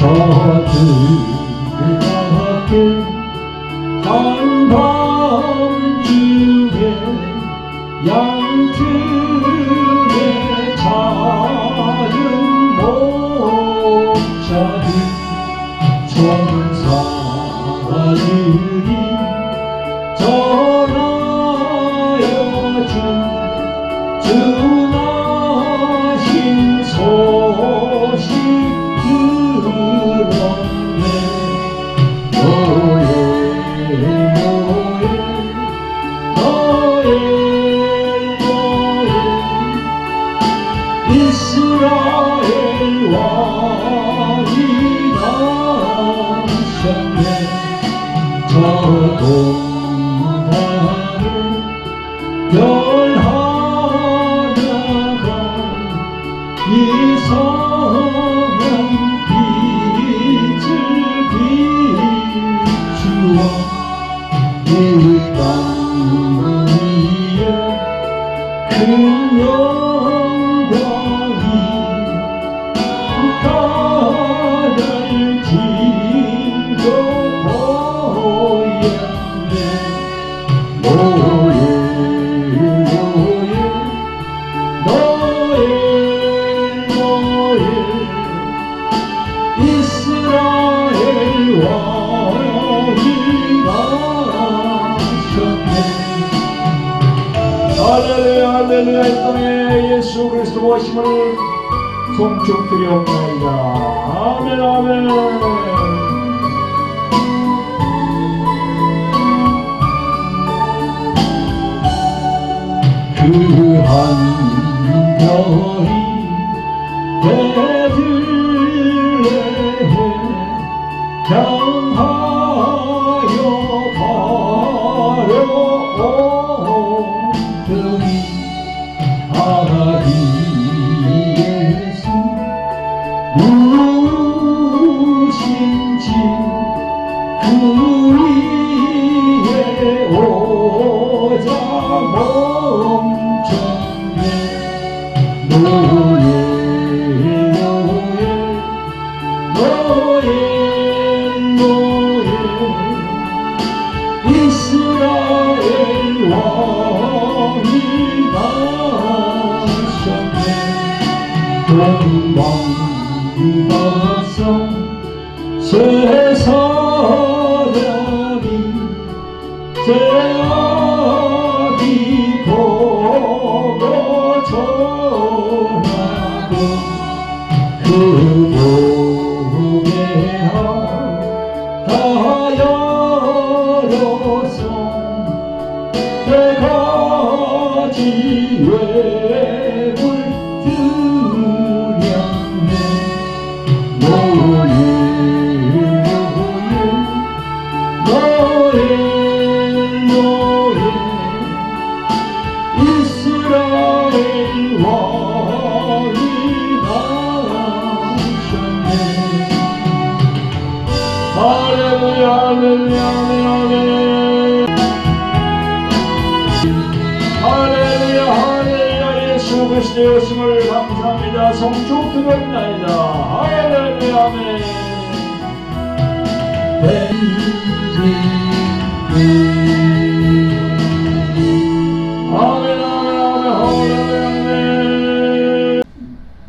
어두운 한밤중에 양들의 작은 목자들 천사들이 전하여준 주 나신 소식 들었네. 이스라엘 왕이 나셨네. 저 동방에 별 하나가 이상한 빛을 비추어 이 땅 위에 큰 영광이 가날 징조 보였네. 노예 노예 노예 노예 이스라엘 왕이 나셨네. 할렐루야 할렐루야. 이 땅에 예수 그리스도 오심을 송축드리옵나이다. 아멘 아멘. 그 한 별이 베들레헴 향하여 바라오더니 하나님께서 누구신지 그리에 오자 멈췄네. 노예 노예 노예 노예 이스라엘 왕이 나셨네. 동방바사 세 사람이 제아비 보고 전하고 그 목에 다 열어서 세 가지 외물 드렸네. 노예 노예 노예 이스라엘 왕이 나셨네. 할렐루야 할렐루야 할렐루야 할렐루야. 예수 그리스도의 오심을 감사합니다. 송축드렸나이다. 할렐루야 아멘.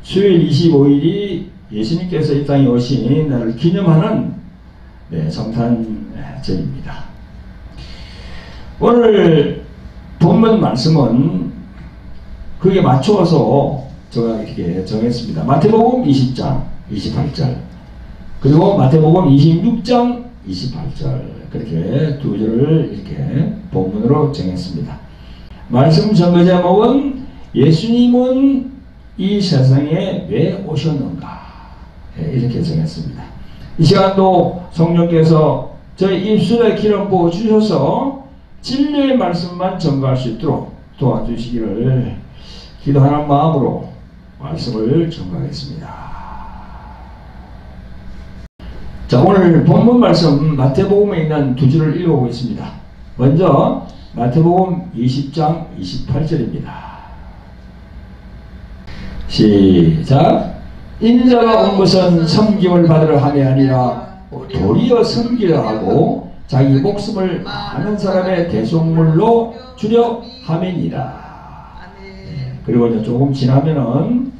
수요일 25일이 예수님께서 이 땅에 오신 날을 기념하는 성탄절입니다. 오늘 본문 말씀은 그게 맞추어서 제가 이렇게 정했습니다. 마태복음 20장 28절 그리고 마태복음 26장 28절 그렇게 두 절을 이렇게 본문으로 정했습니다. 말씀 전거 제목은 예수님은 이 세상에 왜 오셨는가 이렇게 정했습니다. 이 시간도 성령께서 저희 입술에 기름 부어 주셔서 진리의 말씀만 전가할 수 있도록 도와주시기를 기도하는 마음으로 말씀을 전가하겠습니다. 자, 오늘 본문 말씀 마태복음에 있는 두 줄을 읽어보겠습니다. 먼저 마태복음 20장 28절입니다. 시작. 인자가 온 것은 섬김을 받으러 함이 아니라 도리어 섬기려 하고 자기 목숨을 많은 사람의 대속물로 주려 함이니라. 그리고 이제 조금 지나면은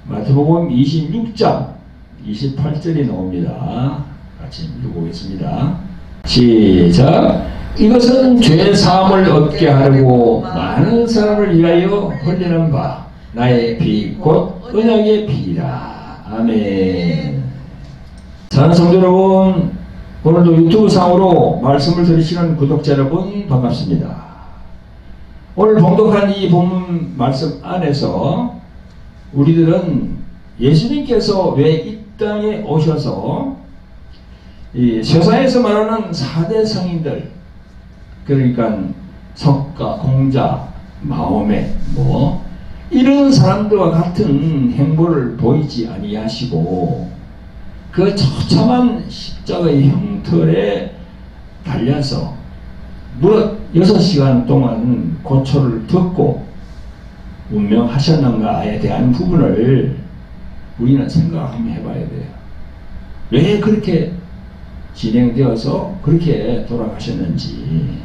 마태복음 26장 28절이 나옵니다. 같이 읽어보겠습니다. 시작. 이것은 죄 사함을 얻게 하려고 많은 사람을 위하여 흘리는 바 나의 피 곧 언약의 피이라. 아멘. 사랑하는 성도 여러분, 오늘도 유튜브 상으로 말씀을 들으시는 구독자 여러분 반갑습니다. 오늘 봉독한 이 본문 말씀 안에서 우리들은 예수님께서 왜 이 땅에 오셔서 이 세상에서 말하는 4대 성인들, 그러니까 석가, 공자, 마호메 이런 사람들과 같은 행보를 보이지 아니하시고 그 처참한 십자가의 형틀에 달려서 무려 6시간 동안 고초를 듣고 운명하셨는가에 대한 부분을 우리는 생각 한번 해봐야 돼요. 왜 그렇게 진행되어서 그렇게 돌아가셨는지.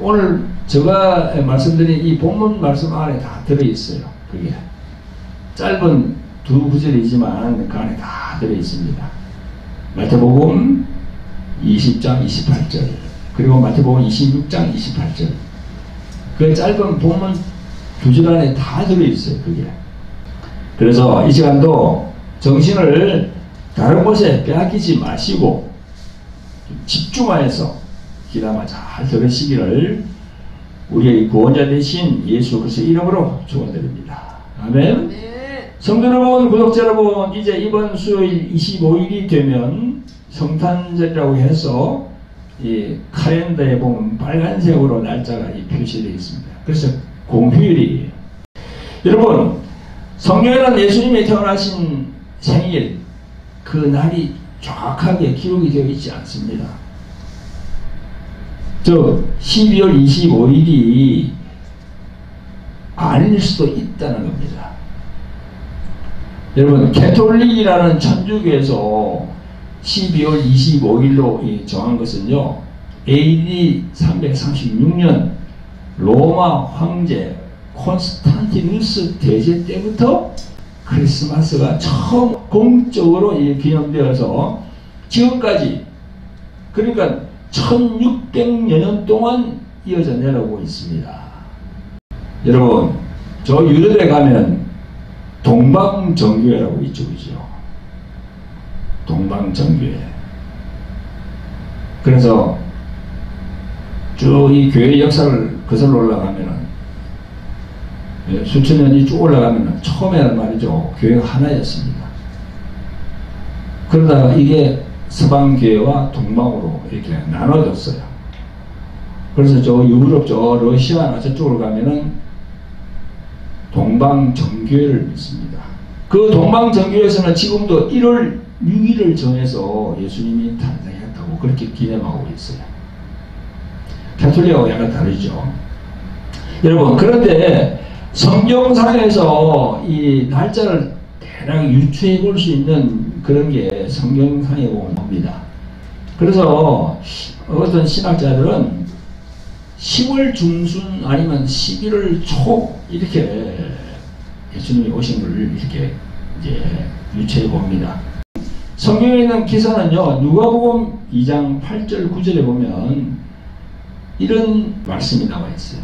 오늘 제가 말씀드린 이 본문 말씀 안에 다 들어있어요. 그게 짧은 2구절이지만 그 안에 다 들어있습니다. 마태복음 20장 28절 그리고 마태복음 26장 28절 그 짧은 본문 2절 안에 다 들어있어요. 그게. 그래서 이 시간도 정신을 다른 곳에 빼앗기지 마시고 집중하여서 귀담아 잘 들으시기를 우리의 구원자 되신 예수 그리스도의 이름으로 축원드립니다. 아멘. 성도 여러분, 구독자 여러분, 이제 이번 수요일 25일이 되면 성탄절이라고 해서 이 칼렌더에 보면 빨간색으로 날짜가 표시되어 있습니다. 그래서 공휴일이에요. 여러분, 성경에는 예수님이 태어나신 생일 그 날이 정확하게 기록이 되어 있지 않습니다. 12월 25일이 아닐 수도 있다는 겁니다. 여러분, 캐톨릭이라는 천주교에서 12월 25일로 정한 것은요, AD 336년 로마 황제 콘스탄티누스 대제 때부터 크리스마스가 처음 공적으로 기념되어서 지금까지, 그러니까 1600여 년 동안 이어져 내려오고 있습니다. 여러분, 저 유럽에 가면 동방정교회라고 있죠, 그죠? 동방정교회. 그래서 쭉 이 교회 역사를 거슬러 올라가면은, 수천 년이 쭉 올라가면은 처음에는 말이죠, 교회가 하나였습니다. 그러다가 이게 서방교회와 동방으로 이렇게 나눠졌어요. 그래서 저 유럽, 저 러시아나 저쪽으로 가면은 동방정교회를 믿습니다. 그 동방정교회에서는 지금도 1월 6일을 정해서 예수님이 탄생했다고 그렇게 기념하고 있어요. 가톨릭하고 약간 다르죠. 여러분, 그런데 성경상에서 이 날짜를 대략 유추해 볼 수 있는 그런 게 성경상에 보면 옵니다. 그래서 어떤 신학자들은 10월 중순 아니면 11월 초 이렇게 예수님이 오신 걸 이렇게 이제 유추해 봅니다. 성경에 있는 기사는요, 누가복음 2장 8절 9절에 보면 이런 말씀이 나와 있어요.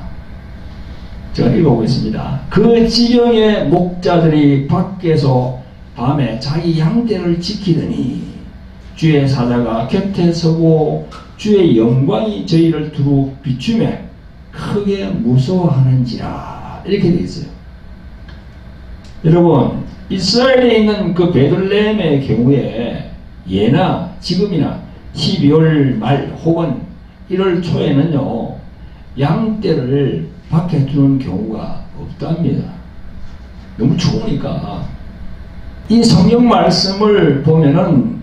제가 읽어보겠습니다. 그 지경의 목자들이 밖에서 밤에 자기 양떼를 지키더니 주의 사자가 곁에 서고 주의 영광이 저희를 두루 비추며 크게 무서워하는지라, 이렇게 되어 있어요. 여러분, 이스라엘에 있는 그 베들레헴의 경우에 예나 지금이나 12월 말 혹은 1월 초에는요, 양떼를 밖에 두는 경우가 없답니다. 너무 추우니까. 이 성경 말씀을 보면은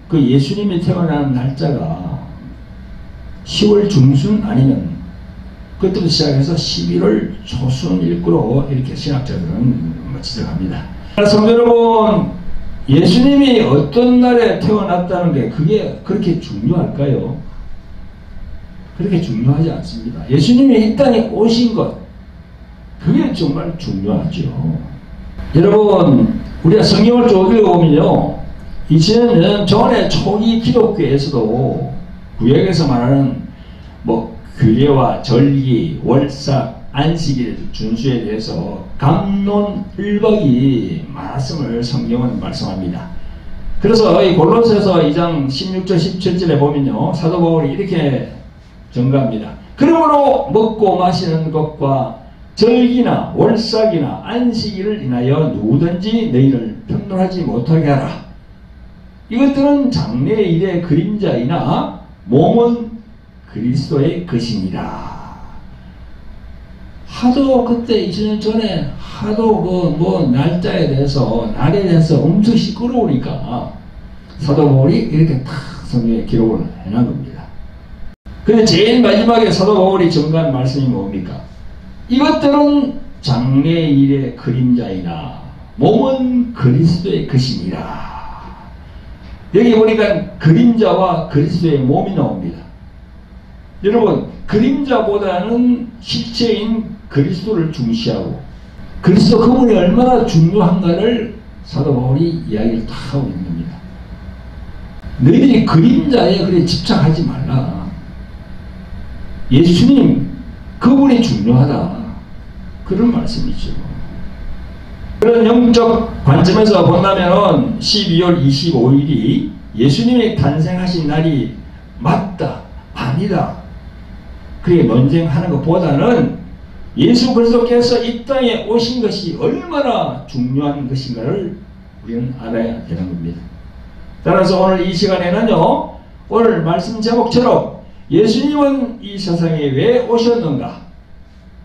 그 예수님이 태어난 날짜가 10월 중순 아니면 그때부터 시작해서 11월 초순일 거로 이렇게 신학자들은 지적합니다. 성도 여러분, 예수님이 어떤 날에 태어났다는 게 그게 그렇게 중요할까요? 그렇게 중요하지 않습니다. 예수님이 이 땅에 오신 것, 그게 정말 중요하죠. 여러분, 우리가 성경을 쭉 읽어보면요, 2000년 전에 초기 기독교에서도 구약에서 말하는 규례와 절기, 월삭, 안식일 준수에 대해서 갑론을박이 많았음을 성경은 말씀합니다. 그래서 이 골로새서 2장 16절 17절에 보면요, 사도 바울이 이렇게 증가합니다. 그러므로 먹고 마시는 것과 절기나 월삭이나 안식일을 인하여 누구든지 너희를 편론하지 못하게 하라. 이것들은 장래의 일의 그림자이나 몸은 그리스도의 것이니라. 하도 그때 20년 전에 하도 날짜에 대해서 날에 대해서 엄청 시끄러우니까 사도 바울이 이렇게 탁 성경에 기록을 해놓은 겁니다. 근데 제일 마지막에 사도 바울이 증거한 말씀이 뭡니까? 이것들은 장래의 일의 그림자이나 몸은 그리스도의 것이니라. 여기 보니까 그림자와 그리스도의 몸이 나옵니다. 여러분, 그림자보다는 실체인 그리스도를 중시하고 그리스도 그분이 얼마나 중요한가를 사도 바울이 이야기를 다 하고 있는 겁니다. 너희들이 그림자에 그래 집착하지 말라. 예수님 그분이 중요하다. 그런 말씀이죠. 그런 영적 관점에서 본다면 12월 25일이 예수님이 탄생하신 날이 맞다, 아니다, 그렇게 논쟁하는 것보다는 예수 그리스도께서 이 땅에 오신 것이 얼마나 중요한 것인가를 우리는 알아야 되는 겁니다. 따라서 오늘 이 시간에는요, 오늘 말씀 제목처럼 예수님은 이 세상에 왜 오셨는가,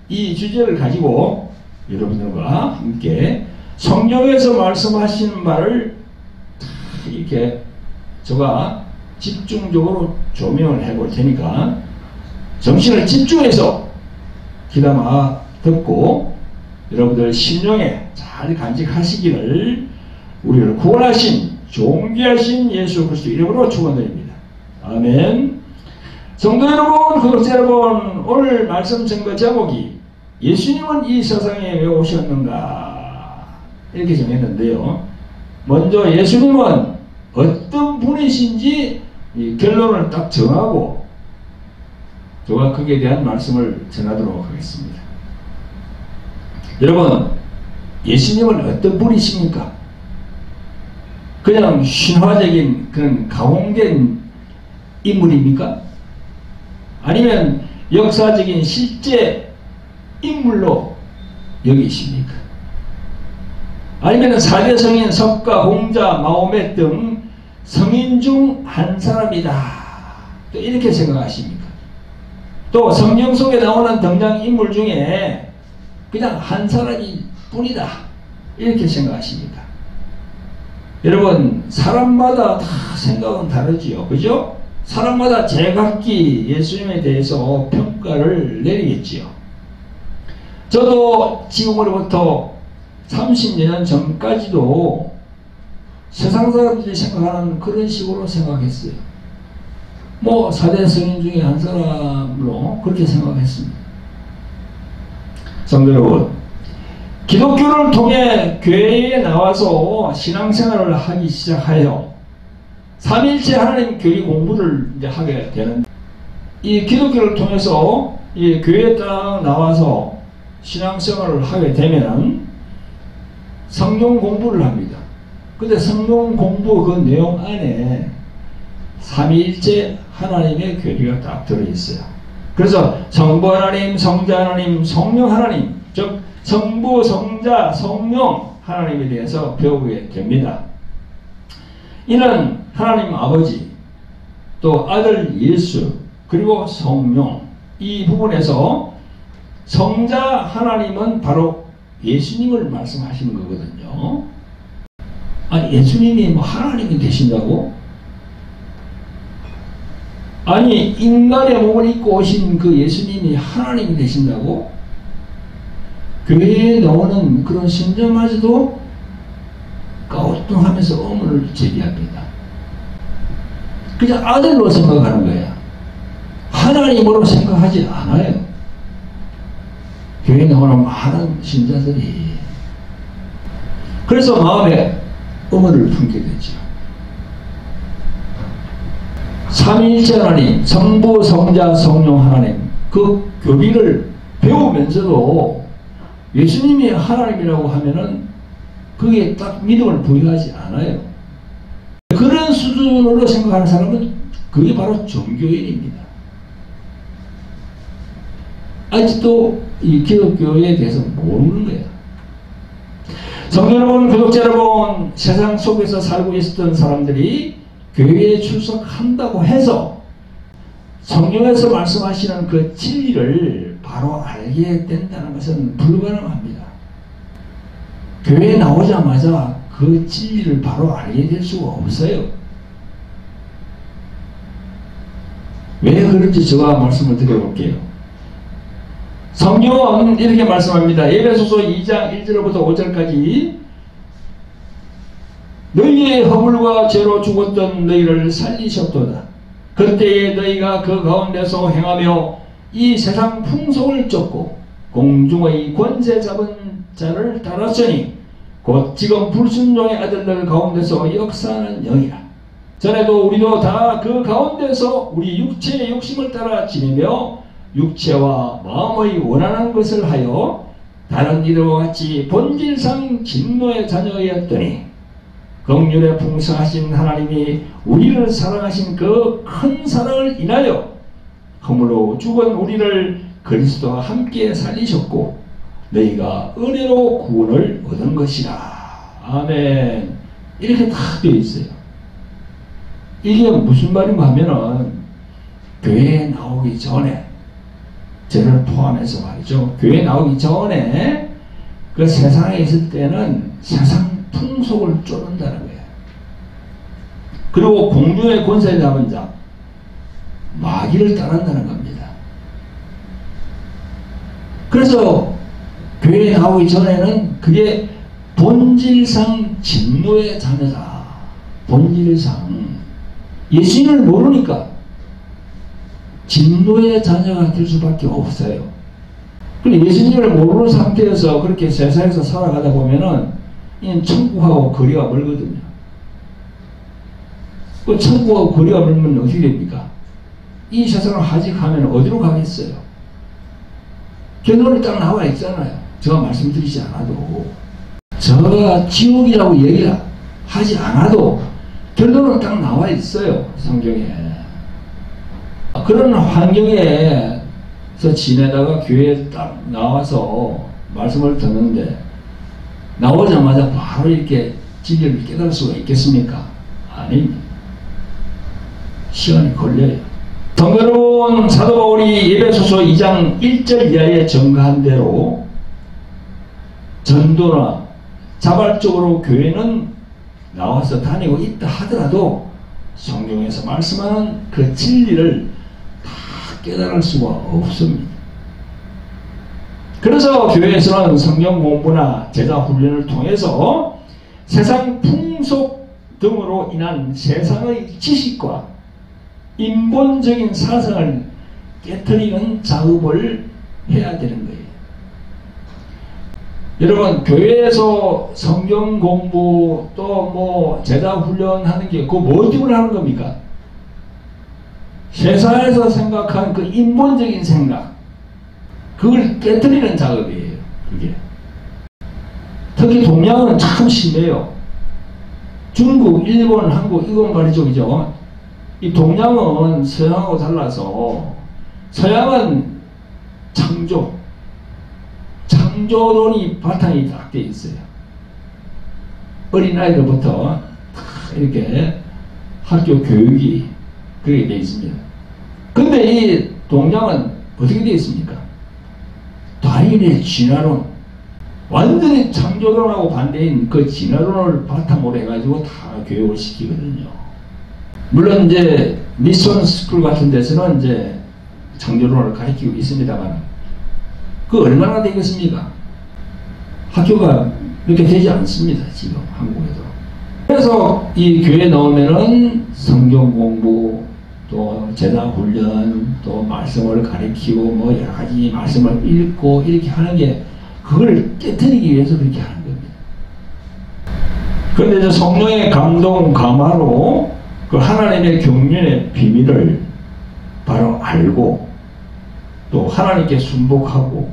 이 주제를 가지고 여러분들과 함께 성경에서 말씀하시는 말을 이렇게 제가 집중적으로 조명을 해볼 테니까 정신을 집중해서 귀담아 듣고 여러분들 심령에 잘 간직하시기를 우리를 구원하신 존귀하신 예수 그리스도 이름으로 축원드립니다. 아멘. 성도 여러분, 구독자 여러분, 오늘 말씀 증거 제목이 예수님은 이 세상에 왜 오셨는가 이렇게 정했는데요. 먼저 예수님은 어떤 분이신지 이 결론을 딱 정하고 제가 거기에 대한 말씀을 전하도록 하겠습니다. 여러분, 예수님은 어떤 분이십니까? 그냥 신화적인 그런 가공된 인물입니까? 아니면 역사적인 실제 인물로 여기십니까? 아니면 사대 성인 석가, 공자, 마호멧 등 성인 중 한 사람이다, 또 이렇게 생각하십니까? 또 성경 속에 나오는 등장인물 중에 그냥 한 사람이 뿐이다, 이렇게 생각하십니까? 여러분, 사람마다 다 생각은 다르지요, 그죠? 사람마다 제각기 예수님에 대해서 평가를 내리겠지요. 저도 지금으로부터 30년 전까지도 세상 사람들이 생각하는 그런 식으로 생각했어요. 사대 성인 중에 한 사람으로 그렇게 생각했습니다. 성도 여러분, 기독교를 통해 교회에 나와서 신앙생활을 하기 시작하여 삼위일체 하나님 교리 공부를 이제 하게 되는, 이 기독교를 통해서 이 교회에 딱 나와서 신앙생활을 하게 되면 성경 공부를 합니다. 근데 성경 공부 그 내용 안에 삼위일체 하나님의 교리가 딱 들어있어요. 그래서 성부 하나님, 성자 하나님, 성령 하나님, 즉 성부, 성자, 성령 하나님에 대해서 배우게 됩니다. 이는 하나님 아버지, 또 아들 예수, 그리고 성령, 이 부분에서 성자 하나님은 바로 예수님을 말씀하시는 거거든요. 아니, 예수님이 하나님이 되신다고? 아니, 인간의 몸을 입고 오신 그 예수님이 하나님이 되신다고? 교회에 나오는 그런 신자마저도 뚱뚱하면서 의문을 제기합니다. 그냥 아들로 생각하는 거야. 하나님으로 생각하지 않아요. 교회에 나오는 많은 신자들이. 그래서 마음에 의문을 품게 되죠. 삼위일체 하나님, 성부, 성자, 성령 하나님, 그 교리를 배우면서도 예수님이 하나님이라고 하면은 그게 딱 믿음을 부여하지 않아요. 그런 수준으로 생각하는 사람은 그게 바로 종교인입니다. 아직도 이 기독교에 대해서 모르는 거예요. 성도 여러분, 구독자 여러분, 세상 속에서 살고 있었던 사람들이 교회에 출석한다고 해서 성경에서 말씀하시는 그 진리를 바로 알게 된다는 것은 불가능합니다. 교회에 나오자마자 그 진리를 바로 알게 될 수가 없어요. 왜 그런지 제가 말씀을 드려볼게요. 성경은 이렇게 말씀합니다. 에베소서 2장 1절부터 5절까지 너희의 허물과 죄로 죽었던 너희를 살리셨도다. 그때에 너희가 그 가운데서 행하며 이 세상 풍속을 쫓고 공중의 권세 잡은 자를 따랐으니 곧 지금 불순종의 아들들 가운데서 역사하는 영이라. 전에도 우리도 다 그 가운데서 우리 육체의 욕심을 따라 지내며 육체와 마음의 원하는 것을 하여 다른 이들과 같이 본질상 진노의 자녀였더니 긍휼에 풍성하신 하나님이 우리를 사랑하신 그 큰 사랑을 인하여 허물로 죽은 우리를 그리스도와 함께 살리셨고 너희가 은혜로 구원을 얻은 것이라. 아멘. 이렇게 다 되어 있어요. 이게 무슨 말인가 하면은 교회에 나오기 전에, 저를 포함해서 말이죠, 교회에 나오기 전에 그 세상에 있을 때는 세상 풍속을 쫓는다는 거예요. 그리고 공중의 권세 잡은 자, 마귀를 따른다는 겁니다. 그래서 교회에 나오기 전에는 그게 본질상 진노의 자녀다. 본질상 예수님을 모르니까 진노의 자녀가 될 수밖에 없어요. 근데 예수님을 모르는 상태에서 그렇게 세상에서 살아가다 보면은 천국하고 거리가 멀거든요. 그 천국하고 거리가 멀면 어떻게 됩니까? 이 세상을 하직하면 어디로 가겠어요? 결론이 딱 나와 있잖아요. 제가 말씀드리지 않아도, 저가 지옥이라고 얘기하지 않아도 결론은 딱 나와 있어요, 성경에. 그런 환경에서 지내다가 교회에 딱 나와서 말씀을 듣는데 나오자마자 바로 이렇게 진리를 깨달을 수가 있겠습니까? 아닙니다. 시간이 걸려요. 성도 여러분, 사도 바울이 에베소서 2장 1절 이하에 증거한 대로 전도나 자발적으로 교회는 나와서 다니고 있다 하더라도 성경에서 말씀하는 그 진리를 다 깨달을 수가 없습니다. 그래서 교회에서는 성경 공부나 제자 훈련을 통해서 세상 풍속 등으로 인한 세상의 지식과 인본적인 사상을 깨트리는 작업을 해야 되는 거예요. 여러분, 교회에서 성경 공부 또 뭐 제자 훈련하는 게 그거 뭐 때문에 하는 겁니까? 세상에서 생각하는 그 인본적인 생각, 그걸 깨트리는 작업이에요. 그게 특히 동양은 참 심해요. 중국, 일본, 한국 이건 말이죠, 그죠? 이 동양은 서양하고 달라서 서양은 창조론이 바탕이 딱 되어 있어요. 어린아이들부터 이렇게 학교 교육이 그렇게 되어 있습니다. 근데 이 동양은 어떻게 되어 있습니까? 다인의 진화론, 완전히 창조론하고 반대인 그 진화론을 바탕으로 해가지고 다 교육을 시키거든요. 물론 이제 미션 스쿨 같은 데서는 이제 창조론을 가르치고 있습니다만 그 얼마나 되겠습니까? 학교가 이렇게 되지 않습니다. 지금 한국에도. 그래서 이 교회에 나오면은 성경 공부, 또 제자 훈련, 또 말씀을 가르치고 뭐 여러 가지 말씀을 읽고 이렇게 하는 게 그걸 깨뜨리기 위해서 그렇게 하는 겁니다. 그런데 이제 성령의 감동 감화로 그 하나님의 경륜의 비밀을 바로 알고 또 하나님께 순복하고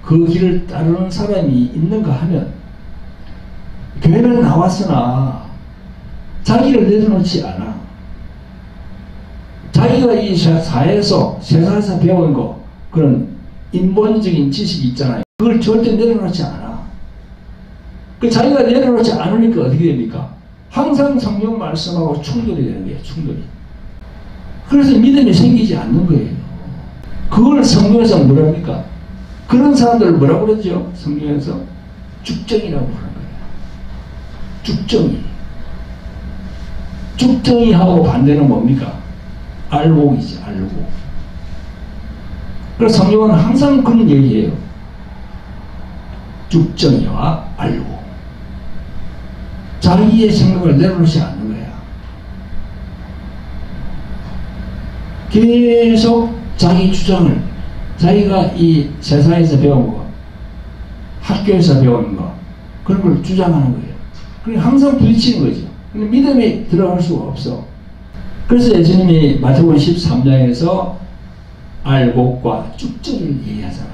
그 길을 따르는 사람이 있는가 하면 교회를 나왔으나 자기를 내려놓지 않아. 자기가 이 사회에서 세상에서 배운 거 그런 인본적인 지식이 있잖아요. 그걸 절대 내려놓지 않아. 그 자기가 내려놓지 않으니까 어떻게 됩니까? 항상 성경 말씀하고 충돌이 되는 거예요. 충돌이. 그래서 믿음이 생기지 않는 거예요. 그걸 성경에서 뭐랍니까? 그런 사람들을 뭐라고 그러죠? 성경에서 죽정이라고 부르는 거예요. 죽정이. 죽정이하고 반대는 뭡니까? 알곡이지, 알곡. 그래서 성경은 항상 그런 얘기예요. 죽정이와 알곡. 자기의 생각을 내려놓지 않는 거야. 계속 자기 주장을, 자기가 이 세상에서 배운 거, 학교에서 배운 거, 그런 걸 주장하는 거예요. 그리고 항상 부딪히는 거죠. 근데 믿음이 들어갈 수가 없어. 그래서 예수님이 마태복음 13장에서 알곡과 쭉정이를 얘기하잖아요.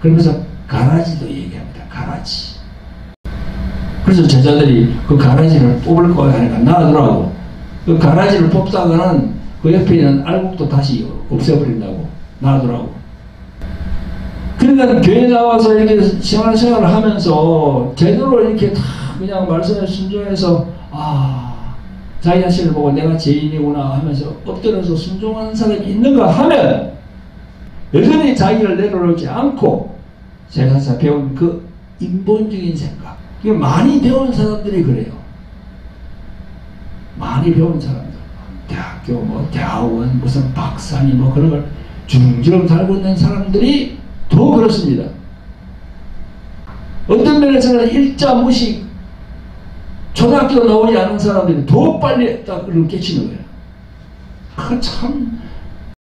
그러면서 가라지도 얘기합니다. 가라지. 그래서 제자들이 그 가라지를 뽑을 거야 하니까 놔두라고. 그 가라지를 뽑다가는 그 옆에 있는 알곡도 다시 없애버린다고. 놔두라고. 그러니까 교회 나와서 이렇게 생활을 하면서 제대로 이렇게 다 그냥 말씀에 순종해서 자기 자신을 보고 내가 죄인이구나 하면서 엎드려서 순종하는 사람이 있는가 하면 여전히 자기를 내려놓지 않고 세상에서 배운 그 인본적인 생각, 많이 배운 사람들이 그래요. 많이 배운 사람들, 대학교 뭐 대학원 무슨 박사니 뭐 그런 걸 주렁주렁 달고 있는 사람들이 더 그렇습니다. 어떤 면에서는 일자 무식, 초등학교 나오지 않은 사람들이 더 빨리 딱 깨치는 거예요. 그 참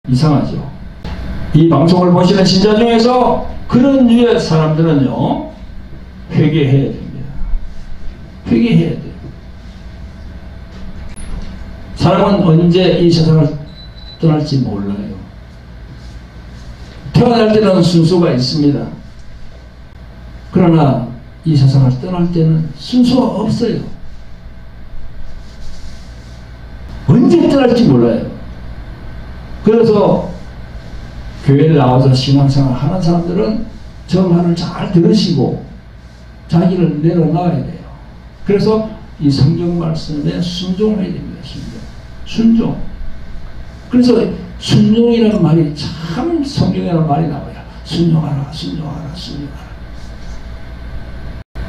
이상하죠. 이 방송을 보시는 신자 중에서 그런 류의 사람들은요, 회개해야 됩니다. 회개해야 돼요. 사람은 언제 이 세상을 떠날지 몰라요. 태어날 때는 순수가 있습니다. 그러나 이 세상을 떠날 때는 순수가 없어요. 언제 떠날지 몰라요. 그래서 교회를 나와서 신앙생활 하는 사람들은 저 말을 잘 들으시고 자기를 내려놔야 돼요. 그래서 이 성경 말씀에 순종해야 됩니다. 순종. 그래서 순종이라는 말이 참 성경이라는 말이 나와요. 순종하라, 순종하라, 순종하라.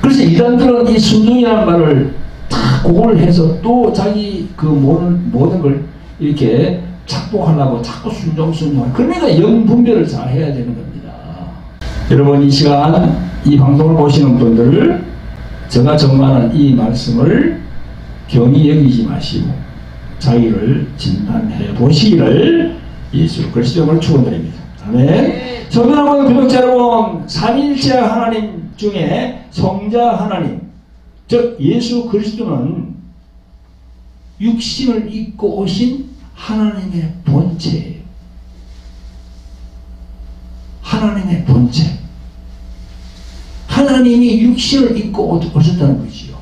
그래서 이단들은 이 순종이라는 말을 다 그걸 해서 또 자기 그 모든 걸 이렇게 착복하려고 자꾸 순종하라. 그러니까 영분별을 잘 해야 되는 겁니다. 여러분, 이 시간 이 방송을 보시는 분들, 제가 전하는 이 말씀을 경히 여기지 마시고 자기를 진단해 보시기를 예수 그리스도로 축원드립니다. 아멘. 성도 여러분, 구독자 여러분, 삼일체 하나님 중에 성자 하나님, 즉 예수 그리스도는 육신을 입고 오신 하나님의 본체예요. 하나님의 본체. 하나님이 육신을 입고 오셨다는 거지요.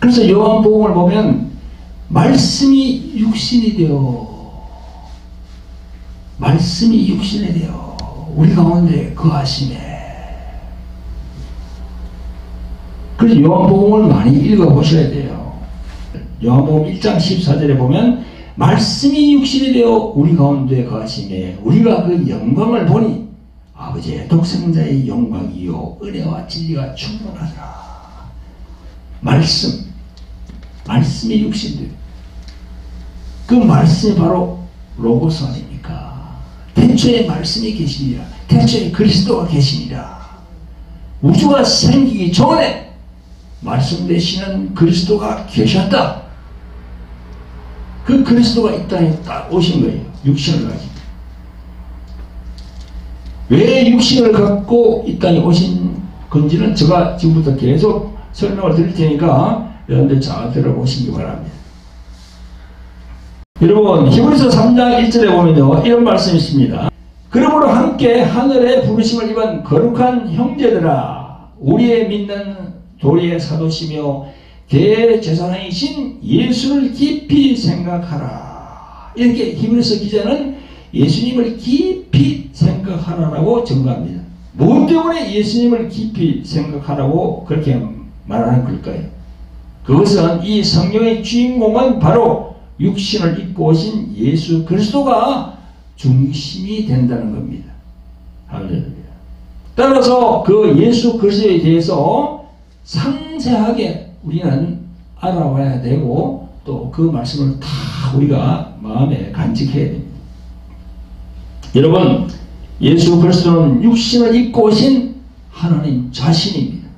그래서 요한복음을 보면 말씀이 육신이 되어 우리 가운데 거하시네. 그래서 요한복음을 많이 읽어보셔야 돼요. 요한복음 1장 14절에 보면 말씀이 육신이 되어 우리 가운데 거하시네. 우리가 그 영광을 보니 아버지의 독생자의 영광이요 은혜와 진리가 충만하더라. 말씀이 육신돼요. 그 말씀이 바로 로고스 아닙니까? 태초에 말씀이 계시니라. 태초에 그리스도가 계시니라. 우주가 생기기 전에 말씀 되시는 그리스도가 계셨다. 그 그리스도가 이 땅에 딱 오신 거예요. 육신을 가지고. 왜 육신을 갖고 이 땅에 오신 건지는 제가 지금부터 계속 설명을 드릴 테니까 여러분들 잘 들어보시기 바랍니다. 여러분, 히브리서 3장 1절에 보면요, 이런 말씀이 있습니다. 그러므로 함께 하늘의 부르심을 입은 거룩한 형제들아, 우리의 믿는 도리의 사도시며 대제사장이신 예수를 깊이 생각하라. 이렇게 히브리서 기자는 예수님을 깊이 생각하라라고 증거합니다. 무엇 때문에 예수님을 깊이 생각하라고 그렇게 말하는 걸까요? 그것은 이 성경의 주인공은 바로 육신을 입고 오신 예수 그리스도가 중심이 된다는 겁니다. 할렐루야. 따라서 그 예수 그리스도에 대해서 상세하게 우리는 알아와야 되고 또 그 말씀을 다 우리가 마음에 간직해야 됩니다. 여러분, 예수 그리스도는 육신을 입고 오신 하나님 자신입니다.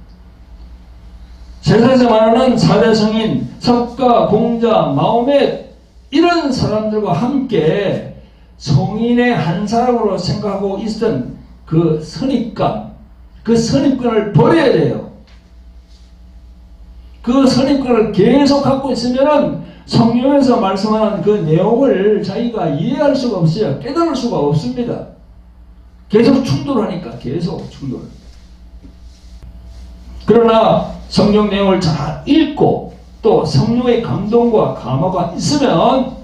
세상에서 말하는 사대성인, 석가, 공자, 마호멧 이런 사람들과 함께 성인의 한 사람으로 생각하고 있었던 그 선입관, 그 선입관을 버려야 돼요. 그 선입관을 계속 갖고 있으면은 성경에서 말씀하는 그 내용을 자기가 이해할 수가 없어요. 깨달을 수가 없습니다. 계속 충돌하니까, 계속 충돌. 그러나 성경 내용을 잘 읽고 또 성령의 감동과 감화가 있으면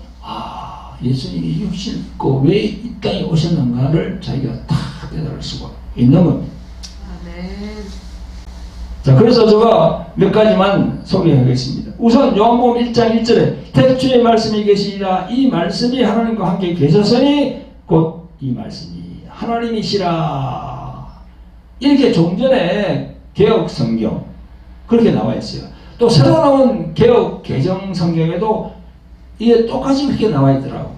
예수님이 육신을 입고 왜 이 땅에 오셨는가를 자기가 다 깨달을 수가 있는 겁니다. 자, 그래서 제가 몇 가지만 소개하겠습니다. 우선 요한복음 1장 1절에 태초에 말씀이 계시니라. 이 말씀이 하나님과 함께 계셨으니 곧 이 말씀이 하나님이시라. 이렇게 좀 전에 개혁 성경 그렇게 나와 있어요. 또 새로 나온 개혁 개정 성경에도 이게 똑같이 그렇게 나와 있더라고.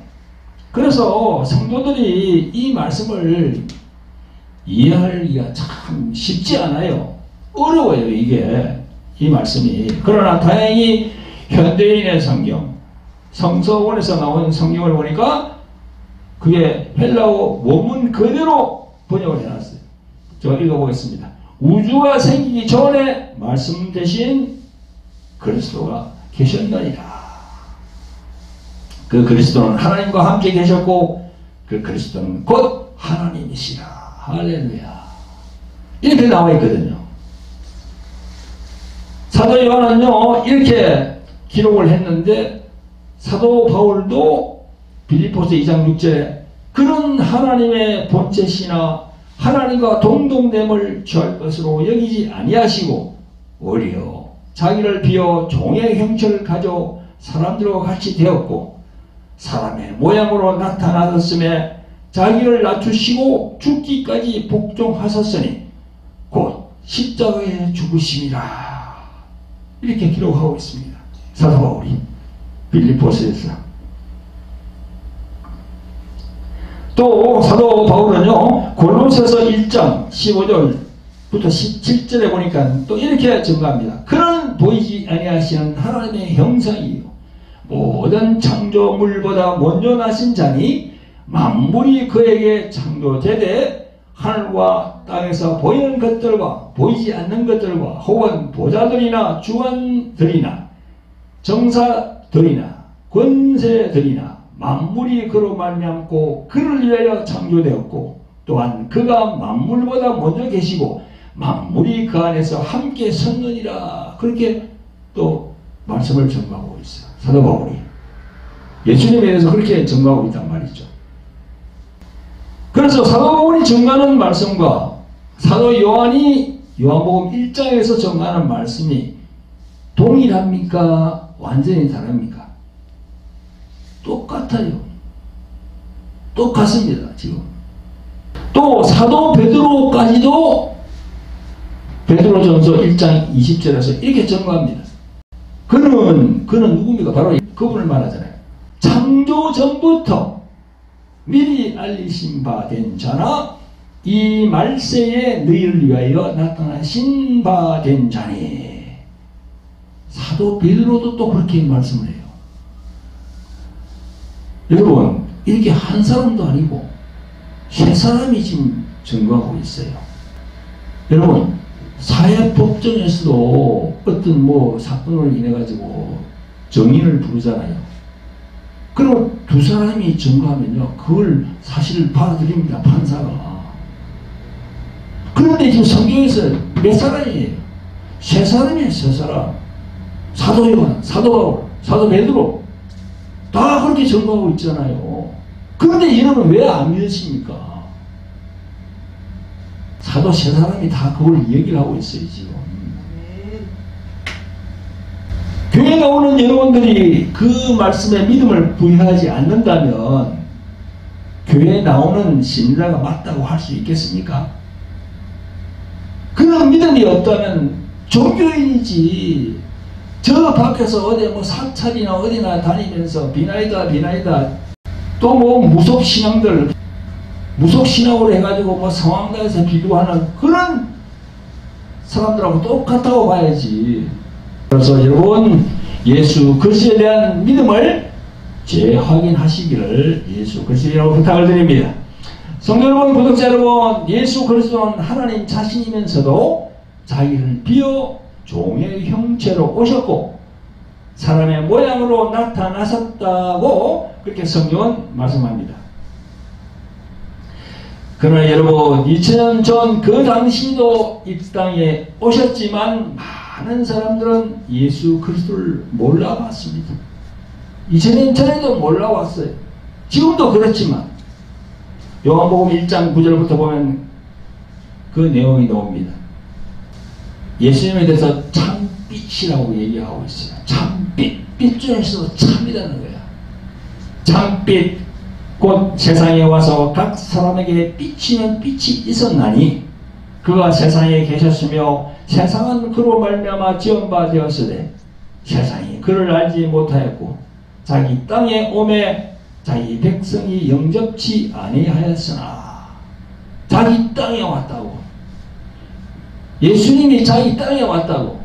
그래서 성도들이 이 말씀을 이해하기가 참 쉽지 않아요. 어려워요, 이게. 이 말씀이. 그러나 다행히 현대인의 성경, 성서원에서 나온 성경을 보니까 그게 헬라어 원문 그대로 번역을 해놨어요. 제가 읽어보겠습니다. 우주가 생기기 전에 말씀 대신 그리스도가 계셨느니라. 그 그리스도는 하나님과 함께 계셨고 그 그리스도는 곧 하나님이시라. 할렐루야. 이렇게 나와 있거든요. 사도 요한은요 이렇게 기록을 했는데 사도 바울도 빌립보서 2장 6절에 그런 하나님의 본체시나 하나님과 동등됨을 취할 것으로 여기지 아니하시고 오히려 자기를 비어 종의 형체를 가져 사람들과 같이 되었고 사람의 모양으로 나타나셨음에 자기를 낮추시고 죽기까지 복종하셨으니 곧 십자가에 죽으심이라. 이렇게 기록하고 있습니다. 사도 바울이 빌립보서에서. 또 사도 바울은요 골로새서 1장 15절부터 17절에 보니까 또 이렇게 증거합니다. 그런 보이지 아니하시는 하나님의 형상이요 모든 창조물보다 먼저 나신 자니 만물이 그에게 창조되되 하늘과 땅에서 보이는 것들과 보이지 않는 것들과 혹은 보좌들이나 주관들이나 정사들이나 권세들이나 만물이 그로 말미암고 그를 위하여 창조되었고 또한 그가 만물보다 먼저 계시고 만물이 그 안에서 함께 섰느니라. 그렇게 또 말씀을 전하고 있어요. 사도 바울이 예수님에 대해서 그렇게 전하고 있단 말이죠. 그래서 사도 바울이 전하는 말씀과 사도 요한이 요한복음 1장에서 전하는 말씀이 동일합니까? 완전히 다릅니까? 똑같아요. 똑같습니다. 지금 또 사도 베드로까지도 베드로전서 1장 20절에서 이렇게 전가합니다. 그는 누굽니까? 바로 그분을 말하잖아요. 창조 전부터 미리 알리신 바 된 자나 이 말세에 너희를 위하여 나타나신 바 된 자니. 사도 베드로도 또 그렇게 말씀을 해요. 여러분, 이렇게 한 사람도 아니고 세 사람이 지금 증거하고 있어요. 여러분, 사회법정에서도 어떤 뭐 사건을 인해 가지고 정인을 부르잖아요. 그럼 두 사람이 증거하면요, 그걸 사실을 받아들입니다, 판사가. 그런데 지금 성경에서 몇 사람이에요? 세 사람이에요, 세 사람. 사도 요한, 사도 바울, 사도 베드로 다 그렇게 증거하고 있잖아요. 그런데 여러분 왜 안 믿으십니까? 사도 세 사람이 다 그걸 얘기를 하고 있어요, 지금. 교회 나오는 여러분들이 그 말씀에 믿음을 부여하지 않는다면 교회에 나오는 신자가 맞다고 할 수 있겠습니까? 그런 믿음이 없다면 종교인이지. 저 밖에서 어디 뭐 사찰이나 어디나 다니면서 비나이다 또 뭐 무속신앙들 무속신앙으로 해가지고 뭐 상황가에서 비교하는 그런 사람들하고 똑같다고 봐야지. 그래서 여러분, 예수 그리스도에 대한 믿음을 재확인하시기를 예수 그리스도로 부탁을 드립니다. 성도 여러분, 구독자 여러분, 예수 그리스도는 하나님 자신이면서도 자기를 비어 종의 형체로 오셨고 사람의 모양으로 나타나셨다고 그렇게 성경은 말씀합니다. 그러나 여러분, 2000년 전 그 당시도 이 땅에 오셨지만 많은 사람들은 예수 그리스도를 몰라봤습니다. 2000년 전에도 몰라왔어요. 지금도 그렇지만 요한복음 1장 9절부터 보면 그 내용이 나옵니다. 예수님에 대해서 참빛이라고 얘기하고 있어요. 참빛, 빛 중에서도 참이라는 거야. 참빛, 곧 세상에 와서 각 사람에게 비치는 빛이 있었나니 그가 세상에 계셨으며 세상은 그로 말미암아 지은 바 되었으되 세상이 그를 알지 못하였고 자기 땅에 오매 자기 백성이 영접치 아니하였으나. 자기 땅에 왔다고. 예수님이 자기 땅에 왔다고.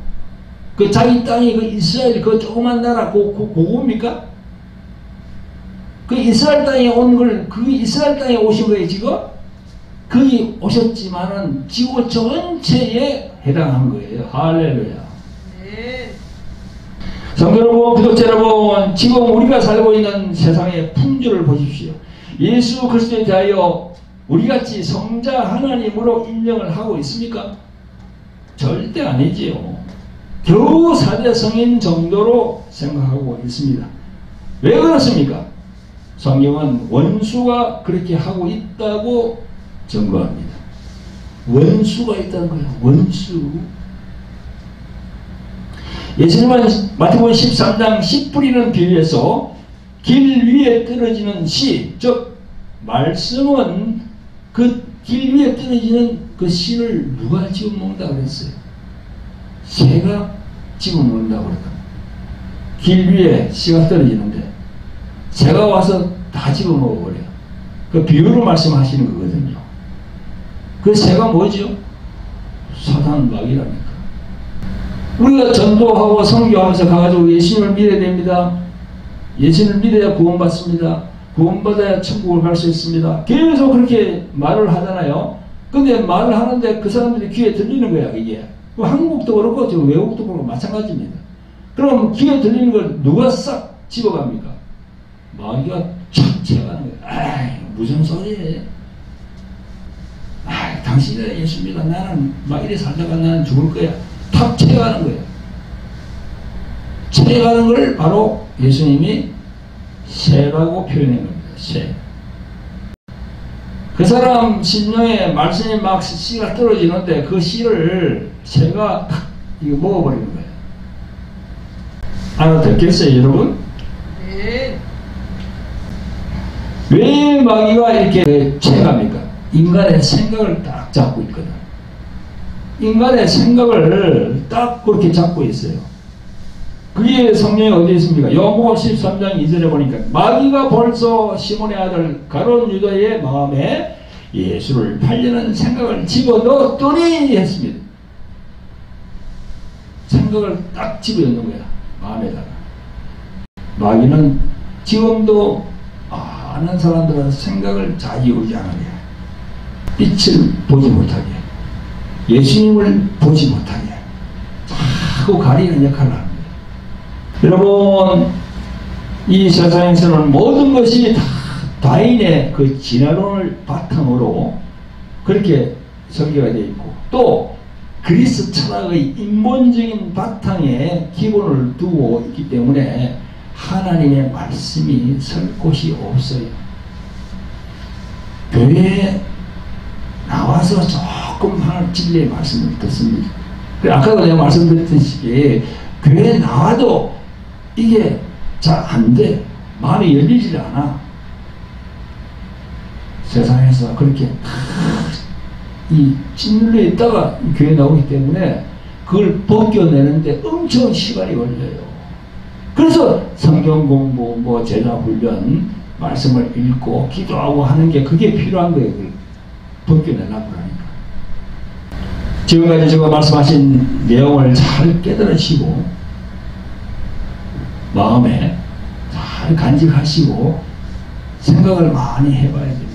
그 자기 땅이 그 이스라엘 그 조그만 나라 그겁니까? 그 이스라엘 땅에 온 걸, 그 이스라엘 땅에 오신 거예요, 지금? 거기 오셨지만은 지구 전체에 해당한 거예요. 할렐루야. 네. 성도 여러분, 구독자 여러분, 지금 우리가 살고 있는 세상의 풍조를 보십시오. 예수 그리스도에 대하여 우리같이 성자 하나님으로 인정을 하고 있습니까? 절대 아니지요. 겨우 4대 성인 정도로 생각하고 있습니다. 왜 그렇습니까? 성경은 원수가 그렇게 하고 있다고 증거합니다. 원수가 있다는 거예요. 원수. 예수님은 마태복음 13장 씨 뿌리는 비유에서 길 위에 떨어지는 씨, 즉 말씀은 그 길 위에 떨어지는 그 씨를 누가 집어먹는다고 그랬어요? 새가 집어먹는다고 그랬다. 길 위에 씨가 떨어지는데 새가 와서 다 집어먹어버려요. 그 비유로 말씀하시는 거거든요. 그 새가 뭐죠? 사단 마귀랍니까? 우리가 전도하고 선교하면서 가가지고 예수님을 믿어야 됩니다. 예수님을 믿어야 구원받습니다. 구원받아야 천국을 갈 수 있습니다. 계속 그렇게 말을 하잖아요. 근데 말을 하는데 그 사람들이 귀에 들리는 거야, 이게. 한국도 그렇고 지금 외국도 그렇고 마찬가지입니다. 그럼 귀에 들리는 걸 누가 싹 집어갑니까? 마귀가 착 채가는 거야. 아이, 무슨 소리해. 아이, 당신이 예수 믿어. 나는 막 이래 살다가 나는 죽을 거야. 탁 채가는 거야. 채가는 걸 바로 예수님이 새라고 표현한 겁니다. 새. 그 사람 심령에 말씀이 막 씨가 떨어지는데 그 씨를 새가 탁 이거 먹어버리는 거예요. 알아듣겠어요, 여러분? 네. 왜 마귀가 이렇게 채갑니까? 인간의 생각을 딱 잡고 있거든. 인간의 생각을 딱 그렇게 잡고 있어요. 그게 성경에 어디 있습니까? 요한복음 13장 2절에 보니까 마귀가 벌써 시몬의 아들 가룟 유다의 마음에 예수를 팔려는 생각을 집어넣었더니 했습니다. 생각을 딱 집어넣는 거야. 마음에다가. 마귀는 지금도 많은 사람들은 생각을 좌지우지하는 게 빛을 보지 못하게, 예수님을 보지 못하게 자꾸 가리는 역할을 합니다. 여러분, 이 세상에서는 모든 것이 다 다인의 그 진화론을 바탕으로 그렇게 설계가 되어 있고, 또 그리스 철학의 인본적인 바탕에 기본을 두고 있기 때문에 하나님의 말씀이 설 곳이 없어요. 교회에 나와서 조금 하나님 진리의 말씀을 듣습니다. 아까도 내가 말씀드렸듯이 교회에 나와도 이게 잘 안 돼. 마음이 열리질 않아. 세상에서 그렇게 이 찐눌려 있다가 교회에 나오기 때문에 그걸 벗겨내는데 엄청 시간이 걸려요. 그래서 성경 공부, 뭐 제자 훈련, 말씀을 읽고 기도하고 하는 게 그게 필요한 거예요. 벗겨내려고 하니까. 지금까지 제가 말씀하신 내용을 잘 깨달으시고 마음에 잘 간직하시고 생각을 많이 해봐야 됩니다.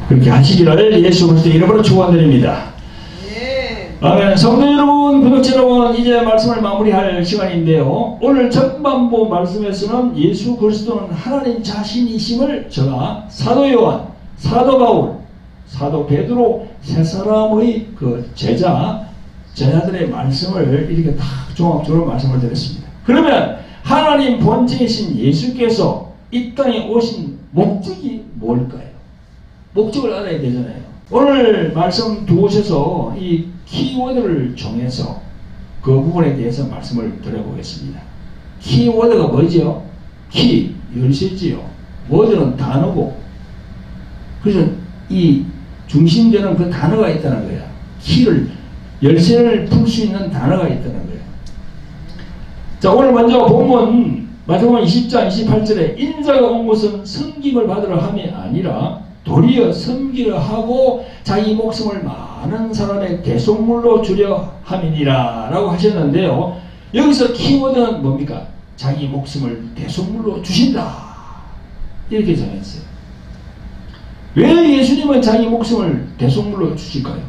그렇게 하시기를 예수 그리스도의 이름으로 축원드립니다. 아멘. 성도 여러분, 구독자 여러분, 이제 말씀을 마무리할 시간인데요. 오늘 전반부 말씀에서는 예수 그리스도는 하나님 자신이심을 제가 사도 요한, 사도 바울, 사도 베드로 세 사람의 그 제자들의 말씀을 이렇게 다 종합적으로 말씀을 드렸습니다. 그러면 하나님 본체이신 예수께서 이 땅에 오신 목적이 뭘까요? 목적을 알아야 되잖아요. 오늘 말씀 두 곳에서 이 키워드를 정해서 그 부분에 대해서 말씀을 드려보겠습니다. 키워드가 뭐죠? 키, 열쇠지요. 워드는 단어고, 그래서 이 중심되는 그 단어가 있다는 거야. 키를, 열쇠를 풀 수 있는 단어가 있다는 거야. 자, 오늘 먼저 본문 마태복음 20장 28절에 인자가 온 것은 섬김을 받으러 함이 아니라 도리어 섬기려 하고 자기 목숨을 많은 사람의 대속물로 주려 함이니라 라고 하셨는데요. 여기서 키워드는 뭡니까? 자기 목숨을 대속물로 주신다, 이렇게 정했어요. 왜 예수님은 자기 목숨을 대속물로 주실까요?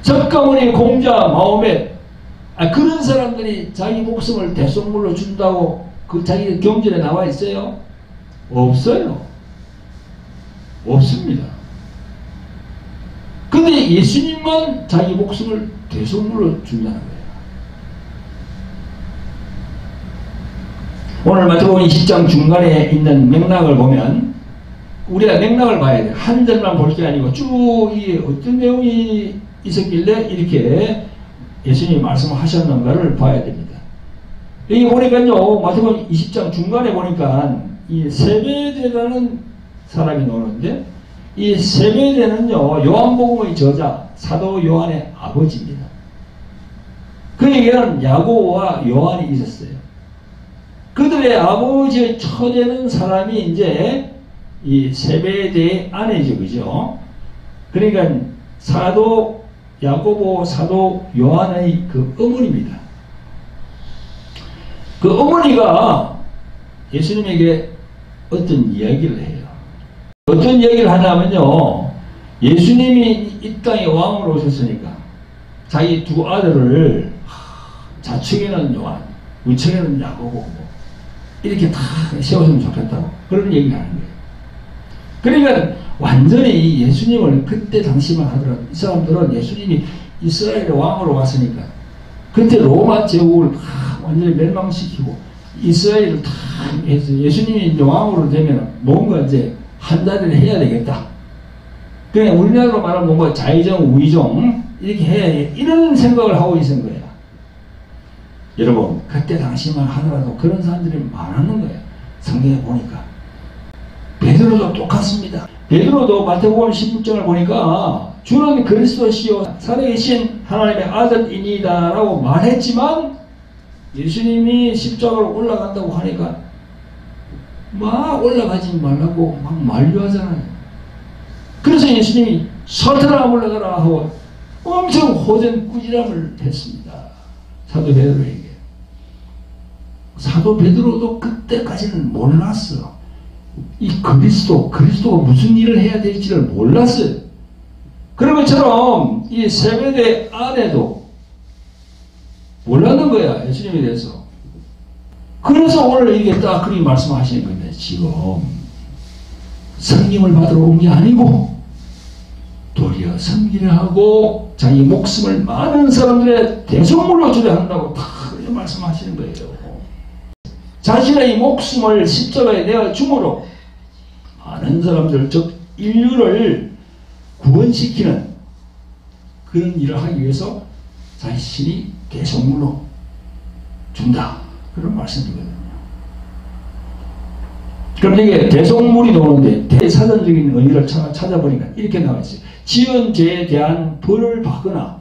석가모니, 공자, 마호멧, 그런 사람들이 자기 목숨을 대속물로 준다고 그 자기 경전에 나와 있어요? 없어요. 없습니다. 근데 예수님만 자기 목숨을 대속물로 준다는 거예요. 오늘 마태복음 20장 중간에 있는 맥락을 보면 우리가 맥락을 봐야 돼요. 한 절만 볼 게 아니고 쭉 이게 어떤 내용이 있었길래 이렇게 예수님이 말씀하셨는가를 봐야 됩니다. 여기 보니까요, 마태복음 20장 중간에 보니까 이 세베대라는 사람이 나오는데, 이 세베대는요 요한복음의 저자 사도 요한의 아버지입니다. 그에게는 야고보와 요한이 있었어요. 그들의 아버지의 처되는 사람이 이제 이 세베대의 아내죠, 그죠? 그러니까 사도 야고보, 사도 요한의 그 어머니입니다. 그 어머니가 예수님에게 어떤 이야기를 해요. 어떤 이야기를 하냐면요, 예수님이 이 땅에 왕으로 오셨으니까 자기 두 아들을 좌측에는 요한, 우측에는 야고보 이렇게 다 세웠으면 좋겠다고 그런 얘기를 하는 거예요. 그러니까 완전히 예수님을 그때 당시만 하더라도 이 사람들은 예수님이 이스라엘의 왕으로 왔으니까 그때 로마 제국을 다 완전히 멸망시키고 이스라엘을 다 해서 예수님이 왕으로 되면 뭔가 이제 한자리를 해야 되겠다. 그냥 우리나라로 말하면 뭔가 좌의정, 우의정 이렇게 해야 돼. 이런 생각을 하고 있는 거야. 여러분, 그때 당시만 하더라도 그런 사람들이 많았는 거예요. 성경에 보니까. 베드로도 똑같습니다. 베드로도 마태복음 16장을 보니까 주는 그리스도시요 살아계신 하나님의 아들이니이다 라고 말했지만 예수님이 십자가로 올라간다고 하니까 막 올라가지 말라고 막 만류하잖아요. 그래서 예수님이 사탄아 올라가라 하고 엄청 호된 꾸지람을 했습니다. 사도 베드로에게. 사도 베드로도 그때까지는 몰랐어. 이 그리스도가 무슨 일을 해야 될지를 몰랐어요. 그런 것처럼 이 세베대 아내도 몰랐는 거야, 예수님에 대해서. 그래서 오늘 이게 딱 그렇게 말씀하시는 건데, 지금 성령을 받으러 온 게 아니고 도리어 섬기려 하고 자기 목숨을 많은 사람들의 대속물로 주려 한다고 다 그렇게 말씀하시는 거예요. 자신의 목숨을 십자가에 내어 줌으로 많은 사람들, 즉 인류를 구원시키는 그런 일을 하기 위해서 자신이 대속물로 준다, 그런 말씀이거든요. 그럼 이게 대속물이 나오는데 대사전적인 의미를 찾아보니까 이렇게 나와 있어요. 지은 죄에 대한 벌을 받거나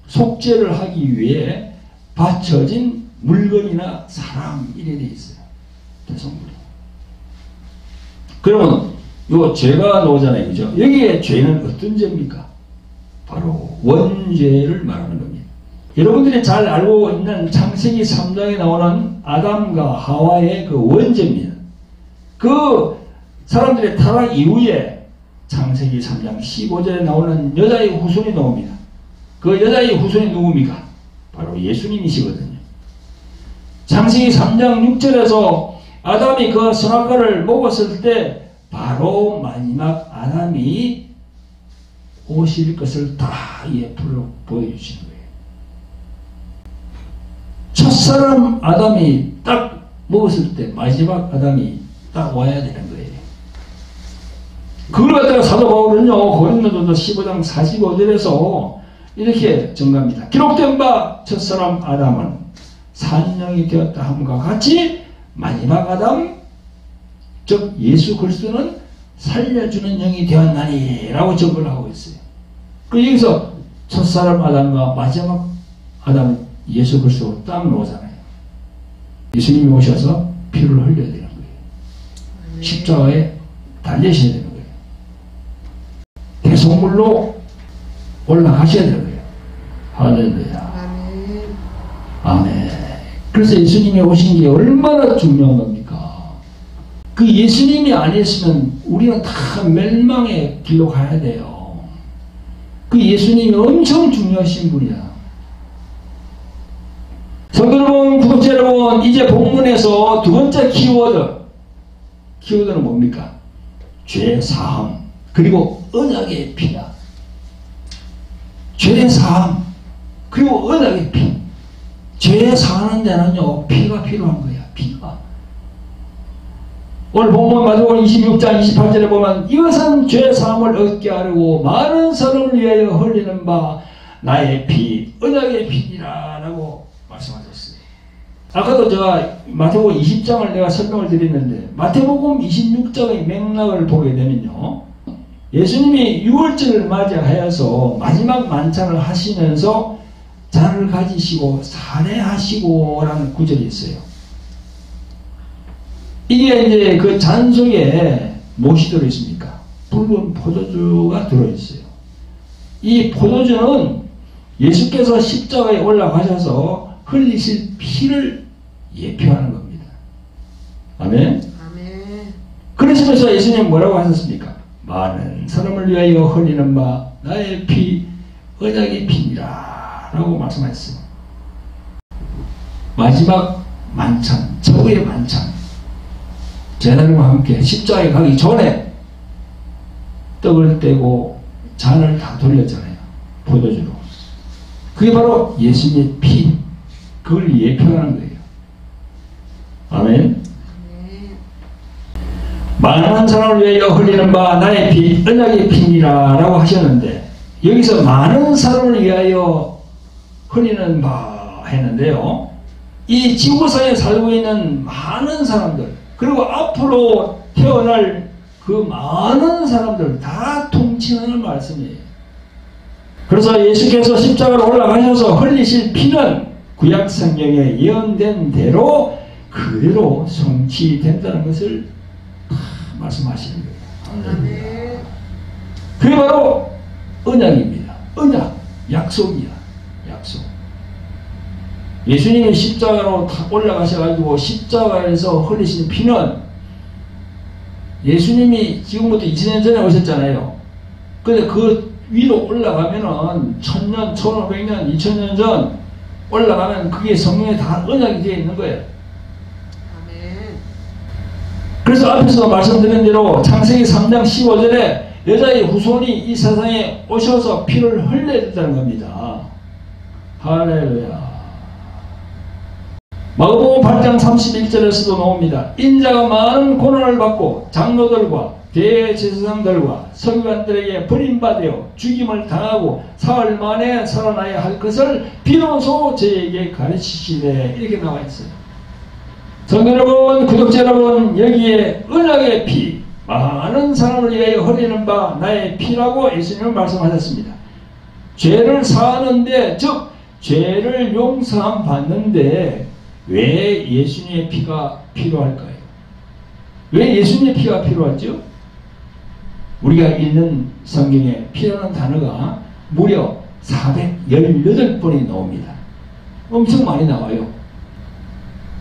속죄를 하기 위해 바쳐진 물건이나 사람, 이래 돼 있어요. 대속물이. 그러면 요 죄가 나오잖아요, 그죠? 여기에 죄는 어떤 죄입니까? 바로 원죄를 말하는 겁니다. 여러분들이 잘 알고 있는 창세기 3장에 나오는 아담과 하와의 그 원죄입니다. 그 사람들의 타락 이후에 창세기 3장 15절에 나오는 여자의 후손이 나옵니다. 그 여자의 후손이 누굽니까? 바로 예수님이시거든요. 창세기 3장 6절에서 아담이 그 선악과를 먹었을 때 바로 마지막 아담이 오실 것을 다 예표로 보여주시는 거예요. 첫사람 아담이 딱 먹었을 때 마지막 아담이 딱 와야 되는 거예요. 그걸 갖다가 사도 바울은요, 고린도전서 15장 45절에서 이렇게 증가합니다. 기록된 바 첫사람 아담은 산령이 되었다 함과 같이 마지막 아담, 즉 예수 그리스도는 살려주는 영이 되었나니 라고 증거를 하고 있어요. 그 여기서 첫사람 아담과 마지막 아담은 예수 그리스도로 딱 나오잖아요. 예수님이 오셔서 피를 흘려야 되는 거예요. 십자가에 달리셔야 되는 거예요. 대속물로 올라가셔야 되는 거예요. 할렐루야. 아멘. 그래서 예수님이 오신 게 얼마나 중요한 겁니까? 그 예수님이 아니었으면 우리는 다 멸망의 길로 가야 돼요. 그 예수님이 엄청 중요하신 분이야. 성도 여러분, 구독자 여러분, 이제 본문에서 두 번째 키워드는 뭡니까? 죄사함, 그리고 언약의 피다. 죄사함, 그리고 언약의 피. 죄 사하는 데는요, 피가 필요한 거야, 피가. 오늘 본문 마태복음 26장 28절에 보면 이것은 죄 사함을 얻게 하려고 많은 사람을 위하여 흘리는 바 나의 피, 언약의 피니라 라고 말씀하셨어요. 아까도 제가 마태복음 20장을 내가 설명을 드렸는데 마태복음 26장의 맥락을 보게 되면요, 예수님이 유월절을 맞이하여서 마지막 만찬을 하시면서 잔을 가지시고 살해하시고 라는 구절이 있어요. 이게 이제 그 잔 속에 무엇이 들어있습니까? 붉은 포도주가 들어있어요. 이 포도주는 예수께서 십자가에 올라가셔서 흘리실 피를 예표하는 겁니다. 아멘? 아멘. 그러시면서 예수님 뭐라고 하셨습니까? 많은 사람을 위하여 흘리는 바 나의 피, 언약의 피니라 라고 말씀하셨어요. 마지막 만찬, 최후의 만찬, 제자들과 함께 십자가에 가기 전에 떡을 떼고 잔을 다 돌렸잖아요. 포도주로. 그게 바로 예수님의 피, 그걸 예표하는 거예요. 아멘. 많은 사람을 위하여 흘리는 바 나의 피, 언약의 피니라 라고 하셨는데, 여기서 많은 사람을 위하여 흘리는 바 했는데요, 이 지구상에 살고 있는 많은 사람들, 그리고 앞으로 태어날 그 많은 사람들 다 통칭하는 말씀이에요. 그래서 예수께서 십자가로 올라가셔서 흘리실 피는 구약 성경에 예언된 대로 그대로 성취된다는 것을 말씀하시는 거예요. 그게 바로 언약입니다. 언약, 약속이야. 약속. 예수님이 십자가로 탁 올라가셔가지고 십자가에서 흘리신 피는 예수님이 지금부터 2000년 전에 오셨잖아요. 근데 그 위로 올라가면은 1000년, 1500년, 2000년 전 올라가면 그게 성경에 다 언약이 되어 있는 거예요. 그래서 앞에서 말씀드린 대로 창세기 3장 15절에 여자의 후손이 이 세상에 오셔서 피를 흘려야 된다는 겁니다. 할렐루야. 마가복음 8장 31절에서도 나옵니다. 인자가 많은 고난을 받고 장로들과 대제사장들과 서기관들에게 버림받아 죽임을 당하고 사흘 만에 살아나야 할 것을 비로소 저에게 가르치시되 이렇게 나와 있어요. 성도 여러분, 구독자 여러분, 여기에 언약의 피, 많은 사람을 위하여 흘리는 바 나의 피라고 예수님은 말씀하셨습니다. 죄를 사하는데, 즉 죄를 용서함 받는데 왜 예수님의 피가 필요할까요? 왜 예수님의 피가 필요하죠? 우리가 읽는 성경에 피라는 단어가 무려 418번이 나옵니다. 엄청 많이 나와요.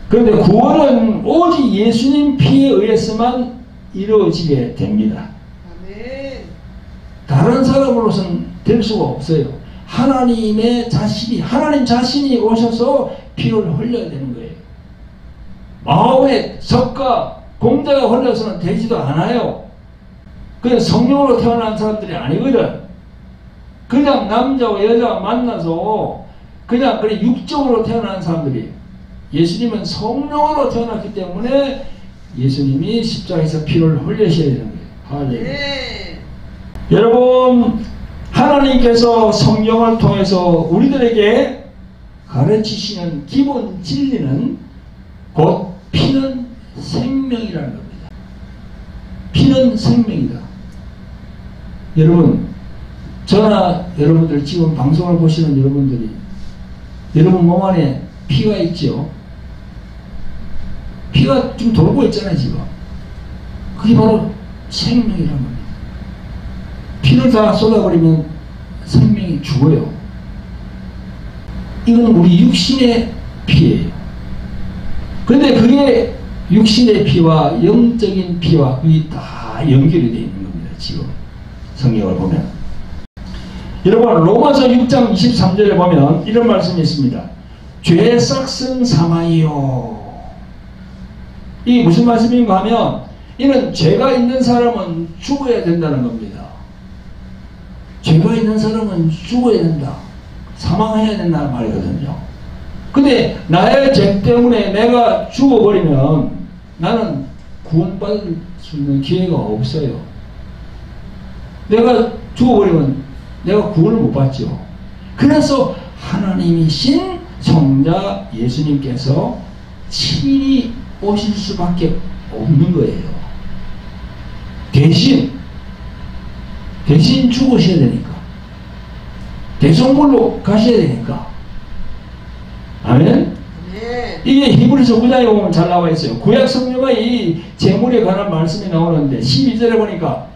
그런데 구원은 오직 예수님 피에 의해서만 이루어지게 됩니다. 다른 사람으로서는 될 수가 없어요. 하나님 자신이 오셔서 피를 흘려야 되는 거예요. 마음의 석과 공자가 흘려서는 되지도 않아요. 그냥 성령으로 태어난 사람들이 아니거든. 그냥 남자와 여자가 만나서 그냥 육적으로 태어난 사람들이. 예수님은 성령으로 태어났기 때문에 예수님이 십자가에서 피를 흘리셔야 되는 거예요. 네. 여러분, 하나님께서 성경을 통해서 우리들에게 가르치시는 기본 진리는 곧 피는 생명이라는 겁니다. 피는 생명이다. 여러분, 저나 여러분들 지금 방송을 보시는 여러분들이 여러분 몸 안에 피가 있죠. 피가 좀 돌고 있잖아요, 지금. 그게 바로 생명이란 말이에요. 피를 다 쏟아버리면 생명이 죽어요. 이건 우리 육신의 피예요. 그런데 그게 육신의 피와 영적인 피와 그게 다 연결이 되어 있는 겁니다, 지금. 성경을 보면. 여러분, 로마서 6장 23절에 보면 이런 말씀이 있습니다. 죄 싹슨 사마이요. 이게 무슨 말씀인가 하면 이는 죄가 있는 사람은 죽어야 된다는 겁니다. 죄가 있는 사람은 죽어야 된다. 사망해야 된다는 말이거든요. 근데 나의 죄 때문에 내가 죽어버리면 나는 구원받을 수 있는 기회가 없어요. 내가 죽어버리면 내가 구원을 못 받죠. 그래서 하나님이신 성자 예수님께서 친히 오실 수밖에 없는 거예요. 대신 죽으셔야 되니까. 대속물로 가셔야 되니까. 아멘? 네. 이게 히브리서 9장에 보면 잘 나와 있어요. 구약 성경의 이 제물에 관한 말씀이 나오는데 12절에 보니까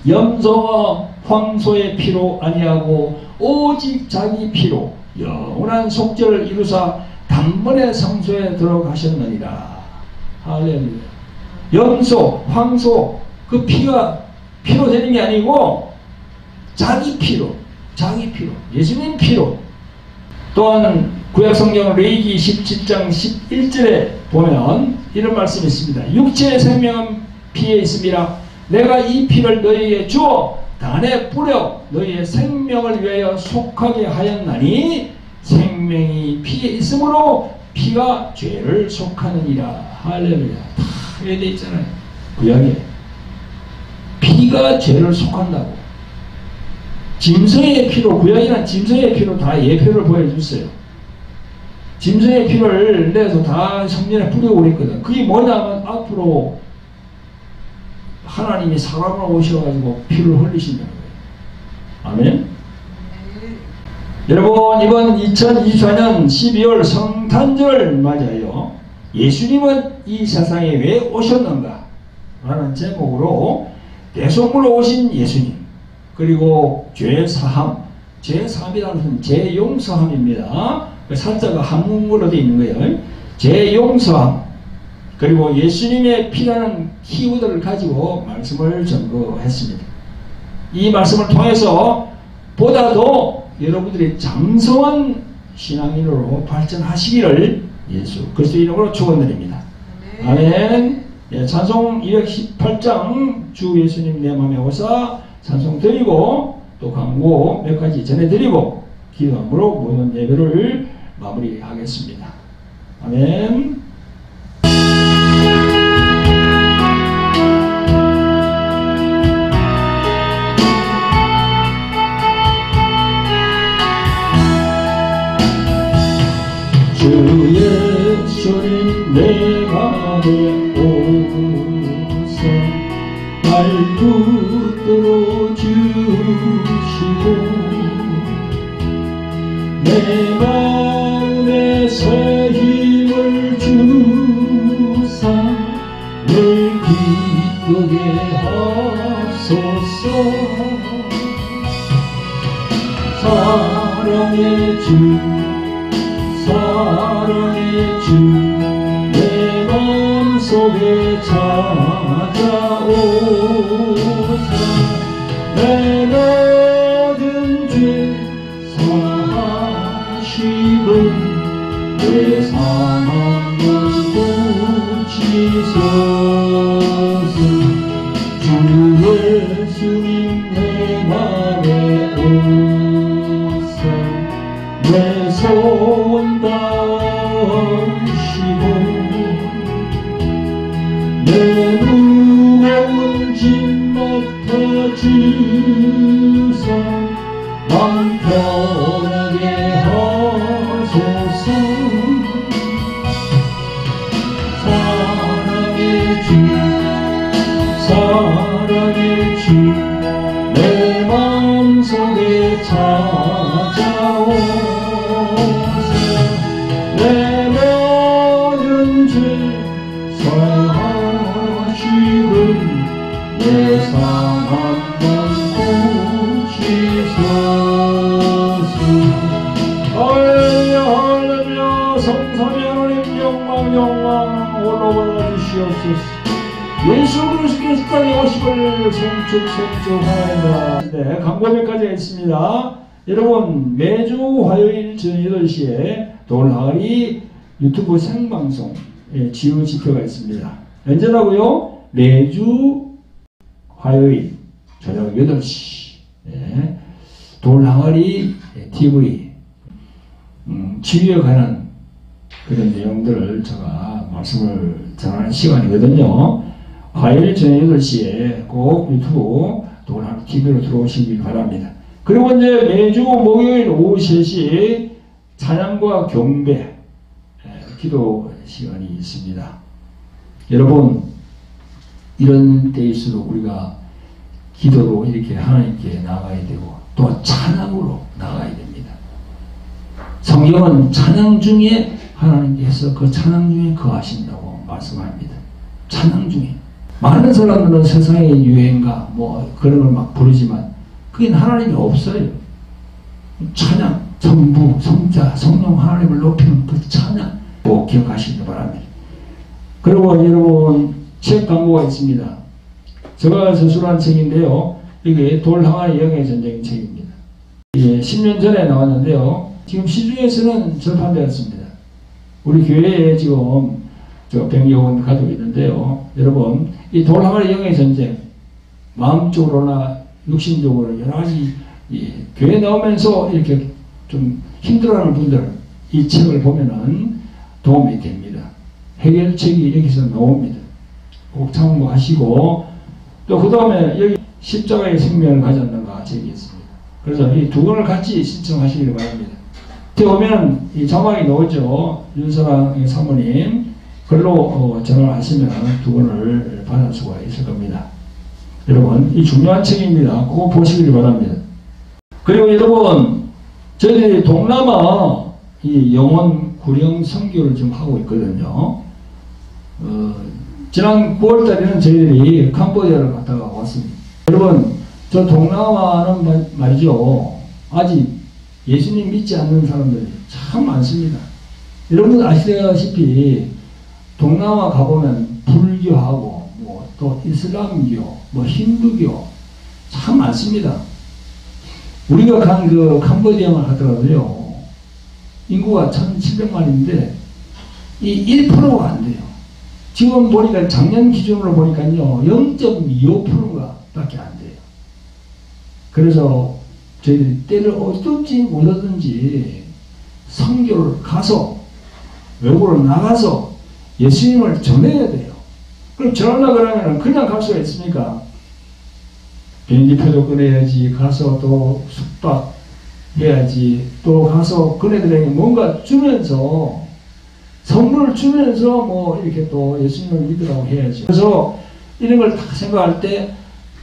염소와 황소의 피로 아니하고 오직 자기 피로 영원한 속죄를 이루사 단번에 성소에 들어가셨느니라. 할렐루야. 염소, 황소 그 피가 피로 되는 게 아니고 자기 피로 예수님 피로. 또한 구약성경 레위기 17장 11절에 보면 이런 말씀이 있습니다. 육체의 생명은 피에 있음이라 내가 이 피를 너희에게 주어 단에 뿌려 너희의 생명을 위하여 속하게 하였나니 생명이 피에 있으므로 피가 죄를 속하느니라. 할렐루야. 다 해야 돼 있잖아요. 구약에 피가 죄를 속한다고. 짐승의 피로, 구약이란 짐승의 피로 다 예표를 보여줬어요. 짐승의 피를 내서 다 성전에 뿌리고 그랬거든. 그게 뭐냐면 앞으로 하나님이 사람으로 오셔가지고 피를 흘리신다는 거예요. 아멘. 여러분, 이번 2024년 12월 성탄절 맞아요. 예수님은 이 세상에 왜 오셨는가? 라는 제목으로 대속물로 오신 예수님, 그리고 죄사함, 죄사함이라는 것은 죄용서함입니다. 사자가 한국어로 되어 있는 거예요. 재용서함, 그리고 예수님의 피라는 키워드를 가지고 말씀을 전거했습니다. 이 말씀을 통해서 보다도 여러분들이 장성한 신앙인으로 발전하시기를 예수 그리스도 이름으로 축원드립니다. 아멘. 예, 찬송 218장 주 예수님 내 맘에 오사 찬송 드리고 또 광고 몇 가지 전해드리고 기도함으로 모든 예배를 마무리하겠습니다. 아멘. 주 예수님 내 맘에 오사 발붙들어 주시고 내 마음에 새 힘을 주사 늘 기쁘게 하소서. 사랑의 주 사랑의 주 내 마음속에 찾아오사 내 모든 죄 사하시고 내 상한 것 고치소서. 주 예수님 내 맘에 오사 내 소원 다하시고 내 무거운 짐 맡아주사 마음 편하게 하소서. 사랑의 주 사랑의 주 내 마음속에 찾아오사 내 모든 죄 사하시고 내 상한 것 고치소서. 할렐루야 할렐루야. 성삼위 하나님 영광 올라받아 주시옵소서. 예수 그리스도께서 땅에 오심을 성축하나이다. 네, 광고 몇 가지가 있습니다. 여러분 매주 화요일 저녁 8시에 돌하리 유튜브 생방송 지우 지표가 있습니다. 언제라고요? 매주 화요일 저녁 8시 돌항아리 TV 치유에 관한 그런 내용들을 제가 말씀을 전하는 시간이거든요. 화요일 저녁 8시에 꼭 유튜브 돌항아리 TV로 들어오시기 바랍니다. 그리고 이제 매주 목요일 오후 3시 찬양과 경배 기도 시간이 있습니다. 여러분 이런 때일수록 우리가 기도로 이렇게 하나님께 나가야 되고 또 찬양으로 나가야 됩니다. 성경은 찬양 중에 하나님께서 그 찬양 중에 거하신다고 말씀합니다. 찬양 중에 많은 사람들은 세상의 유행가 뭐 그런 걸 막 부르지만 그게 하나님이 없어요. 찬양, 전부, 성자, 성령 하나님을 높이는 그 찬양 꼭 기억하시기 바랍니다. 그리고 여러분 책 광고가 있습니다. 제가 저술한 책인데요. 이게 돌항아리 영의 전쟁 책입니다. 이게 10년 전에 나왔는데요. 지금 시중에서는 절판되었습니다. 우리 교회에 지금 100여 원 가지고 있는데요. 여러분 이 돌항아리 영의 전쟁 마음적으로나 육신적으로 여러 가지 교회 나오면서 이렇게 좀 힘들어하는 분들 이 책을 보면은 도움이 됩니다. 해결책이 여기서 나옵니다. 꼭 참고하시고 또 그 다음에 여기 십자가의 생명을 가졌는가 책이 있습니다. 그래서 이 두 권을 같이 신청하시길 바랍니다. 밑에 보면 이 자막이 나오죠. 윤서랑 사모님 글로 전화하시면 두 권을 받을 수가 있을 겁니다. 여러분 이 중요한 책입니다. 꼭 보시길 바랍니다. 그리고 여러분 저희들이 동남아 이 영혼 구령 선교를 좀 하고 있거든요. 지난 9월달에는 저희들이 캄보디아를 갔다가 왔습니다. 여러분 저 동남아는 말이죠. 아직 예수님 믿지 않는 사람들 참 많습니다. 여러분 아시다시피 동남아 가보면 불교하고 뭐 또 이슬람교, 뭐 힌두교 참 많습니다. 우리가 간 그 캄보디아만 하더라도요, 인구가 1,700만인데 이 1%가 안 돼요. 지금 보니까 작년 기준으로 보니까요 0.25%가 밖에 안 돼요. 그래서 저희들이 때를 얻든지 못 얻든지 선교를 가서 외국으로 나가서 예수님을 전해야 돼요. 그럼 전하려고 그러면 그냥 갈 수가 있습니까? 비행기표도 끊어야지, 가서 또 숙박해야지, 또 가서 그네들에게 뭔가 주면서 선물을 주면서 뭐 이렇게 또 예수님을 믿으라고 해야죠. 그래서 이런 걸 다 생각할 때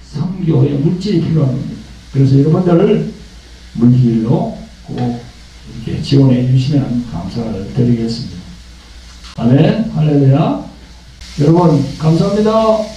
선교의 물질이 필요합니다. 그래서 여러분들 물질로 꼭 이렇게 지원해 주시면 감사를 드리겠습니다. 아멘. 할렐루야. 여러분 감사합니다.